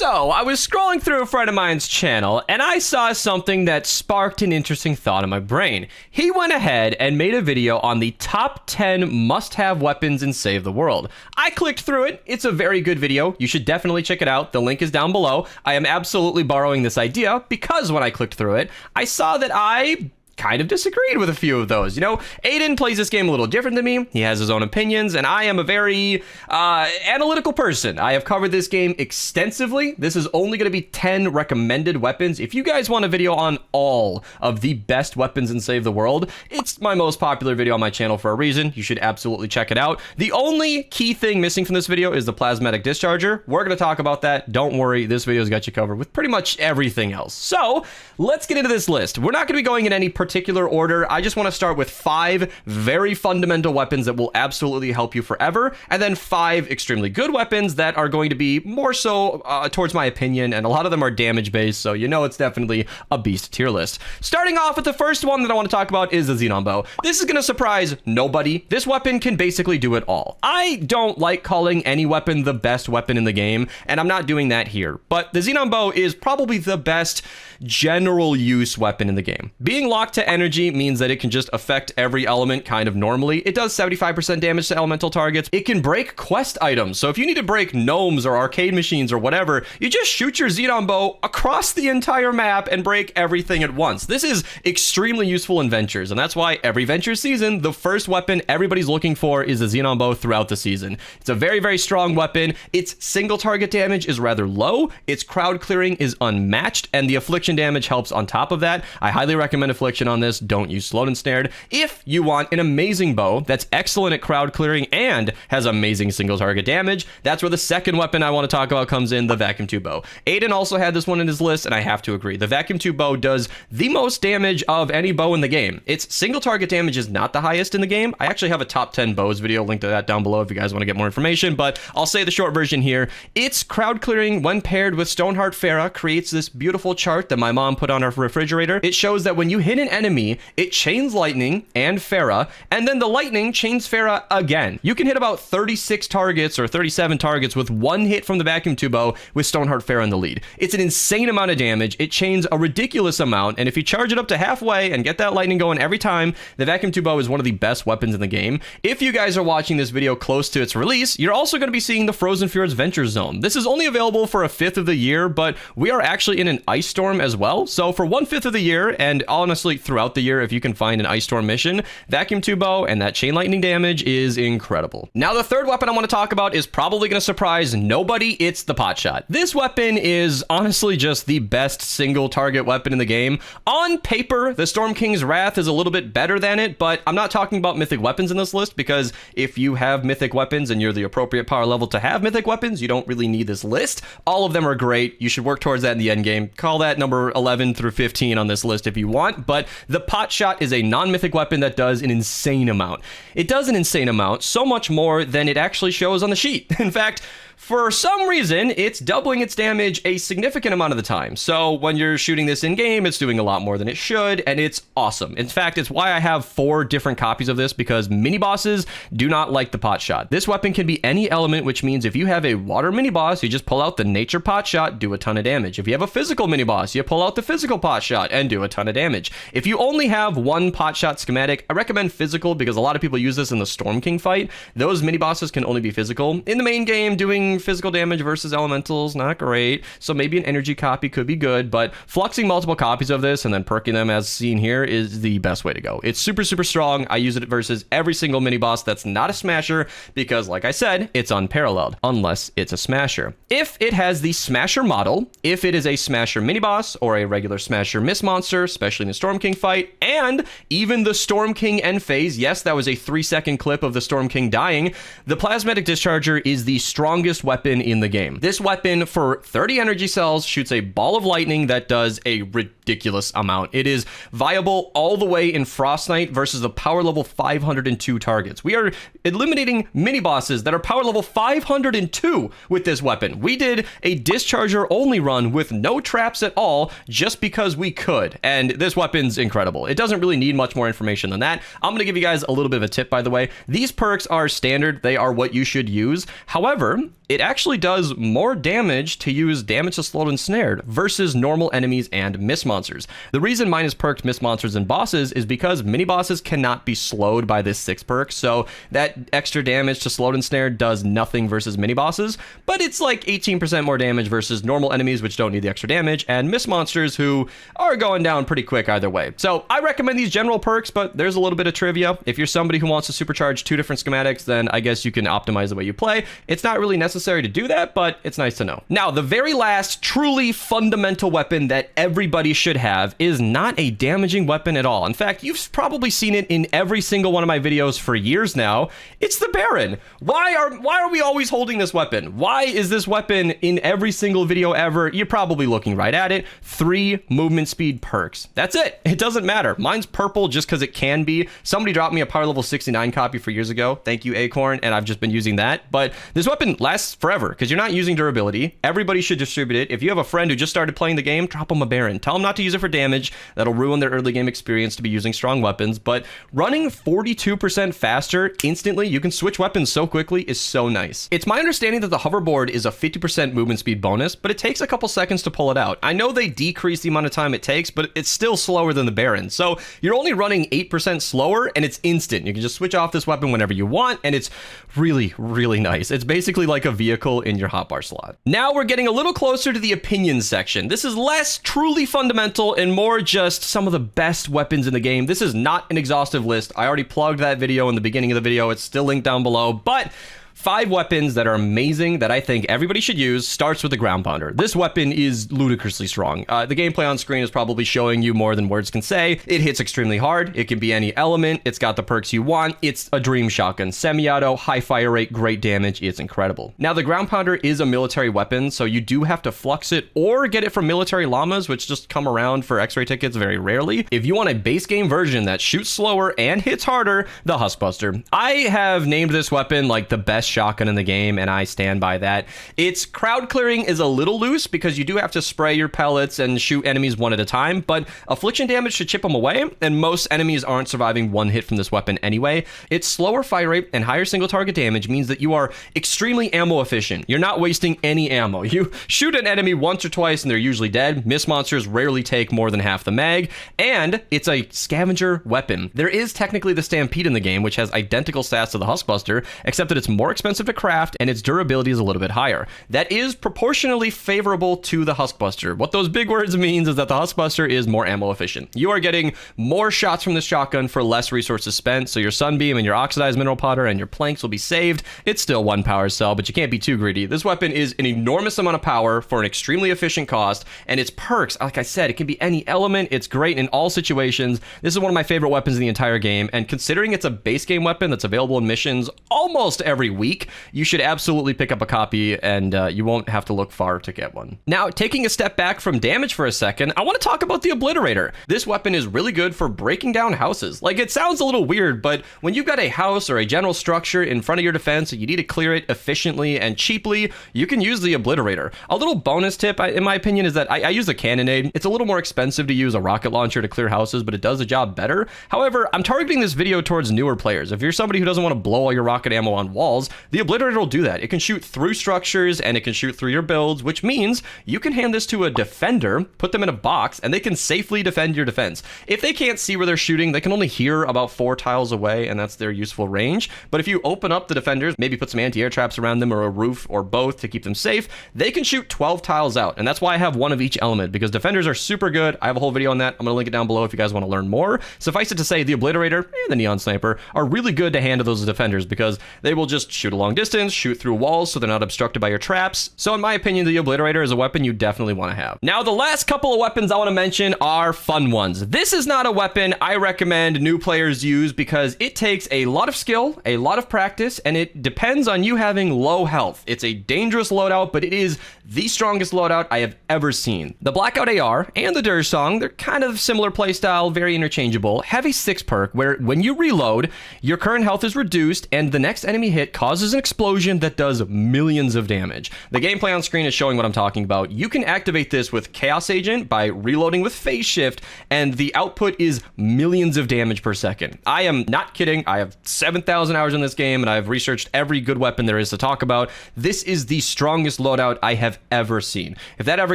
So, I was scrolling through a friend of mine's channel, and I saw something that sparked an interesting thought in my brain. He went ahead and made a video on the top 10 must-have weapons in Save the World. I clicked through it. It's a very good video. You should definitely check it out. The link is down below. I am absolutely borrowing this idea because when I clicked through it, I saw that I kind of disagreed with a few of those. You know, Aiden plays this game a little different than me. He has his own opinions, and I am a very analytical person. I have covered this game extensively. This is only going to be 10 recommended weapons. If you guys want a video on all of the best weapons in Save the World, it's my most popular video on my channel for a reason. You should absolutely check it out. The only key thing missing from this video is the Plasmatic Discharger. We're going to talk about that. Don't worry, this video's got you covered with pretty much everything else. So, let's get into this list. We're not going to be going in any particular order. I just want to start with 5 very fundamental weapons that will absolutely help you forever, and then 5 extremely good weapons that are going to be more so towards my opinion, and a lot of them are damage based, so you know it's definitely a beast tier list. Starting off with the first one that I want to talk about is the Xenon Bow. This is going to surprise nobody. This weapon can basically do it all. I don't like calling any weapon the best weapon in the game, and I'm not doing that here, but the Xenon Bow is probably the best general use weapon in the game. Being locked to energy means that it can just affect every element kind of normally. It does 75% damage to elemental targets. It can break quest items. So if you need to break gnomes or arcade machines or whatever, you just shoot your Xenon Bow across the entire map and break everything at once. This is extremely useful in Ventures, and that's why every Venture season, the first weapon everybody's looking for is the Xenon Bow throughout the season. It's a very, very strong weapon. Its single target damage is rather low. Its crowd clearing is unmatched, and the affliction damage helps on top of that. I highly recommend affliction on this. Don't use slowed and snared. If you want an amazing bow that's excellent at crowd clearing and has amazing single target damage, that's where the second weapon I want to talk about comes in, the vacuum tube bow. Aiden also had this one in his list, and I have to agree. The vacuum tube bow does the most damage of any bow in the game. Its single target damage is not the highest in the game. I actually have a top 10 bows video, link to that down below if you guys want to get more information, but I'll say the short version here. Its crowd clearing, when paired with Stoneheart Farah, creates this beautiful chart that my mom put on her refrigerator. It shows that when you hit an enemy, it chains lightning and Farah, and then the lightning chains Farah again. You can hit about 36 targets or 37 targets with one hit from the vacuum tube bow with Stoneheart Farah in the lead. It's an insane amount of damage. It chains a ridiculous amount, and if you charge it up to halfway and get that lightning going every time, the vacuum tube bow is one of the best weapons in the game. If you guys are watching this video close to its release, you're also going to be seeing the Frozen Fjords Venture Zone. This is only available for a fifth of the year, but we are actually in an ice storm as well. So for 1/5 of the year, and honestly throughout the year, if you can find an ice storm mission, vacuum tube bow and that chain lightning damage is incredible. Now the third weapon I want to talk about is probably going to surprise nobody. It's the Potshot. This weapon is honestly just the best single target weapon in the game. On paper, the Storm King's Wrath is a little bit better than it, but I'm not talking about mythic weapons in this list, because if you have mythic weapons and you're the appropriate power level to have mythic weapons, you don't really need this list. All of them are great. You should work towards that in the end game. Call that number 11 through 15 on this list if you want, but the Potshot is a non-mythic weapon that does an insane amount. It does an insane amount, so much more than it actually shows on the sheet. In fact, for some reason, it's doubling its damage a significant amount of the time. So when you're shooting this in-game, it's doing a lot more than it should, and it's awesome. In fact, it's why I have 4 different copies of this, because mini-bosses do not like the Potshot. This weapon can be any element, which means if you have a water mini-boss, you just pull out the nature Potshot, do a ton of damage. If you have a physical mini-boss, you pull out the physical Potshot and do a ton of damage. If you only have one Potshot schematic, I recommend physical, because a lot of people use this in the Storm King fight. Those mini-bosses can only be physical. In the main game, doing physical damage versus elementals, not great. So maybe an energy copy could be good, but fluxing multiple copies of this and then perking them as seen here is the best way to go. It's super, super strong. I use it versus every single mini boss that's not a smasher, because like I said, it's unparalleled, unless it's a smasher. If it has the smasher model, if it is a smasher mini boss or a regular smasher miss monster, especially in the Storm King fight, and even the Storm King end phase, yes, that was a 3-second clip of the Storm King dying, the Plasmatic Discharger is the strongest weapon in the game. This weapon, for 30 energy cells, shoots a ball of lightning that does a ridiculous amount. It is viable all the way in Frost Knight versus the power level 502 targets. We are eliminating mini bosses that are power level 502 with this weapon. We did a Discharger only run with no traps at all just because we could, and this weapon's incredible. It doesn't really need much more information than that. I'm going to give you guys a little bit of a tip, by the way. These perks are standard. They are what you should use. However, it actually does more damage to use damage to slowed and snared versus normal enemies and miss monsters. The reason mine is perked miss monsters and bosses is because mini bosses cannot be slowed by this 6 perk, so that extra damage to slowed and snared does nothing versus mini bosses, but it's like 18% more damage versus normal enemies which don't need the extra damage, and miss monsters who are going down pretty quick either way. So I recommend these general perks, but there's a little bit of trivia. If you're somebody who wants to supercharge 2 different schematics, then I guess you can optimize the way you play. It's not really necessary to do that, but it's nice to know. Now, the very last truly fundamental weapon that everybody should have is not a damaging weapon at all. In fact, you've probably seen it in every single one of my videos for years now. It's the Baron. Why are we always holding this weapon? Why is this weapon in every single video ever? You're probably looking right at it. 3 movement speed perks. That's it. It doesn't matter. Mine's purple just because it can be. Somebody dropped me a power level 69 copy for years ago. Thank you, Acorn, and I've just been using that. But this weapon lasts forever because you're not using durability. Everybody should distribute it. If you have a friend who just started playing the game, drop them a Baron. Tell them not to use it for damage. That'll ruin their early game experience to be using strong weapons. But running 42% faster instantly, you can switch weapons so quickly, is so nice. It's my understanding that the hoverboard is a 50% movement speed bonus, but it takes a couple seconds to pull it out. I know they decrease the amount of time it takes, but it's still slower than the Baron. So you're only running 8% slower, and it's instant. You can just switch off this weapon whenever you want, and it's really, really nice. It's basically like a vehicle in your hotbar slot. Now we're getting a little closer to the opinions section. This is less truly fundamental and more just some of the best weapons in the game. This is not an exhaustive list. I already plugged that video in the beginning of the video. It's still linked down below, but 5 weapons that are amazing that I think everybody should use starts with the Ground Pounder. This weapon is ludicrously strong. The gameplay on screen is probably showing you more than words can say. It hits extremely hard. It can be any element. It's got the perks you want. It's a dream shotgun. Semi-auto, high fire rate, great damage. It's incredible. Now, the Ground Pounder is a military weapon, so you do have to flux it or get it from military llamas, which just come around for X-ray tickets very rarely. If you want a base game version that shoots slower and hits harder, the Husk Buster. I have named this weapon like the best shotgun in the game, and I stand by that. Its crowd clearing is a little loose because you do have to spray your pellets and shoot enemies one at a time, but affliction damage should chip them away, and most enemies aren't surviving one hit from this weapon anyway. Its slower fire rate and higher single target damage means that you are extremely ammo efficient. You're not wasting any ammo. You shoot an enemy once or twice and they're usually dead. Miss monsters rarely take more than half the mag, and it's a scavenger weapon. There is technically the Stampede in the game, which has identical stats to the Husk Buster, except that it's more expensive to craft and its durability is a little bit higher. That is proportionally favorable to the Husk Buster. What those big words means is that the Husk Buster is more ammo efficient. You are getting more shots from this shotgun for less resources spent, so your Sunbeam and your Oxidized Mineral Powder and your planks will be saved. It's still 1 power cell, but you can't be too greedy. This weapon is an enormous amount of power for an extremely efficient cost, and its perks, like I said, it can be any element. It's great in all situations. This is one of my favorite weapons in the entire game, and considering it's a base game weapon that's available in missions almost every week, you should absolutely pick up a copy, and you won't have to look far to get one. Now, taking a step back from damage for a second, I want to talk about the Obliterator. This weapon is really good for breaking down houses. Like, it sounds a little weird, but when you've got a house or a general structure in front of your defense and you need to clear it efficiently and cheaply, you can use the Obliterator. A little bonus tip, in my opinion, is that I use a Cannonade. It's a little more expensive to use a rocket launcher to clear houses, but it does the job better. However, I'm targeting this video towards newer players. If you're somebody who doesn't want to blow all your rocket ammo on walls, the Obliterator will do that. It can shoot through structures and it can shoot through your builds, which means you can hand this to a defender, put them in a box, and they can safely defend your defense. If they can't see where they're shooting, they can only hear about 4 tiles away, and that's their useful range. But if you open up the defenders, maybe put some anti-air traps around them or a roof or both to keep them safe, they can shoot 12 tiles out. And that's why I have 1 of each element, because defenders are super good. I have a whole video on that. I'm going to link it down below if you guys want to learn more. Suffice it to say, the Obliterator and the Neon Sniper are really good to hand to those defenders because they will just shoot a long distance, shoot through walls so they're not obstructed by your traps. So in my opinion, the Obliterator is a weapon you definitely want to have. Now, the last couple of weapons I want to mention are fun ones. This is not a weapon I recommend new players use because it takes a lot of skill, a lot of practice, and it depends on you having low health. It's a dangerous loadout, but it is the strongest loadout I have ever seen. The Blackout AR and the Dirge Song, they're kind of similar playstyle, very interchangeable, have a 6 perk where when you reload, your current health is reduced and the next enemy hit causes causes an explosion that does millions of damage. The gameplay on screen is showing what I'm talking about. You can activate this with Chaos Agent by reloading with Phase Shift, and the output is millions of damage per second. I am not kidding. I have 7,000 hours in this game, and I've researched every good weapon there is to talk about. This is the strongest loadout I have ever seen. If that ever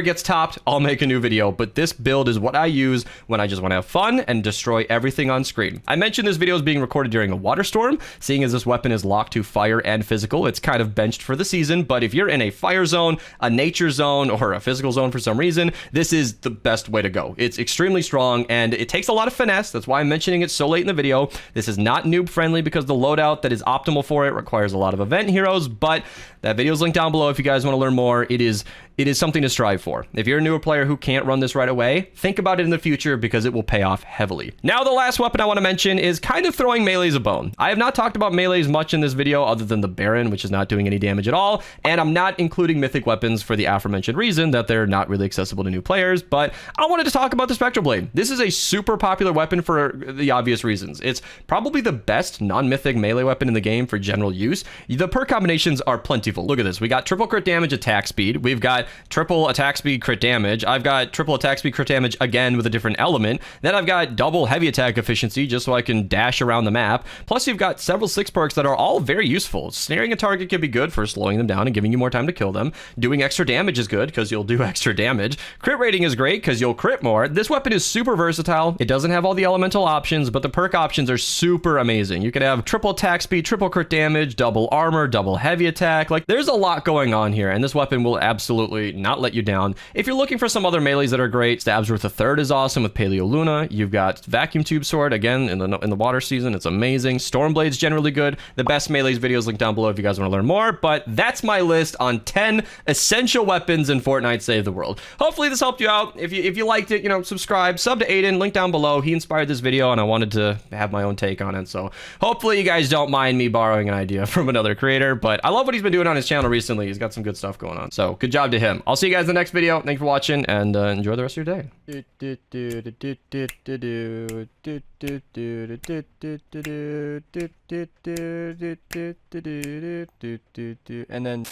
gets topped, I'll make a new video, but this build is what I use when I just want to have fun and destroy everything on screen. I mentioned this video is being recorded during a water storm. Seeing as this weapon is locked to fire and physical, it's kind of benched for the season, but if you're in a fire zone, a nature zone, or a physical zone for some reason, this is the best way to go. It's extremely strong, and it takes a lot of finesse. That's why I'm mentioning it so late in the video. This is not noob friendly because the loadout that is optimal for it requires a lot of event heroes, but that video is linked down below if you guys want to learn more. It is something to strive for. If you're a newer player who can't run this right away, think about it in the future because it will pay off heavily. Now, the last weapon I want to mention is kind of throwing melees a bone. I have not talked about melees much in this video other than the Baron, which is not doing any damage at all, and I'm not including mythic weapons for the aforementioned reason that they're not really accessible to new players, but I wanted to talk about the Spectral Blade. This is a super popular weapon for the obvious reasons. It's probably the best non-mythic melee weapon in the game for general use. The perk combinations are plentiful. Look at this. We got triple crit damage, attack speed. We've got triple attack speed, crit damage. I've got triple attack speed, crit damage again with a different element. Then I've got double heavy attack efficiency just so I can dash around the map. Plus you've got several 6 perks that are all very useful. Snaring a target can be good for slowing them down and giving you more time to kill them. Doing extra damage is good because you'll do extra damage. Crit rating is great because you'll crit more. This weapon is super versatile. It doesn't have all the elemental options, but the perk options are super amazing. You can have triple attack speed, triple crit damage, double armor, double heavy attack. Like, there's a lot going on here, and this weapon will absolutely not let you down. If you're looking for some other melees that are great, Stabsworth III is awesome with Paleo Luna. You've got Vacuum Tube Sword, again, in the water season. It's amazing. Stormblade's generally good. The best melees videos linked down below if you guys want to learn more, but that's my list on 10 essential weapons in Fortnite Save the World. Hopefully this helped you out. If you liked it, you know, subscribe, sub to Aiden, link down below. He inspired this video, and I wanted to have my own take on it, so hopefully you guys don't mind me borrowing an idea from another creator, but I love what he's been doing on his channel recently. He's got some good stuff going on, so good job to him. I'll see you guys in the next video. Thanks for watching, and enjoy the rest of your day. And then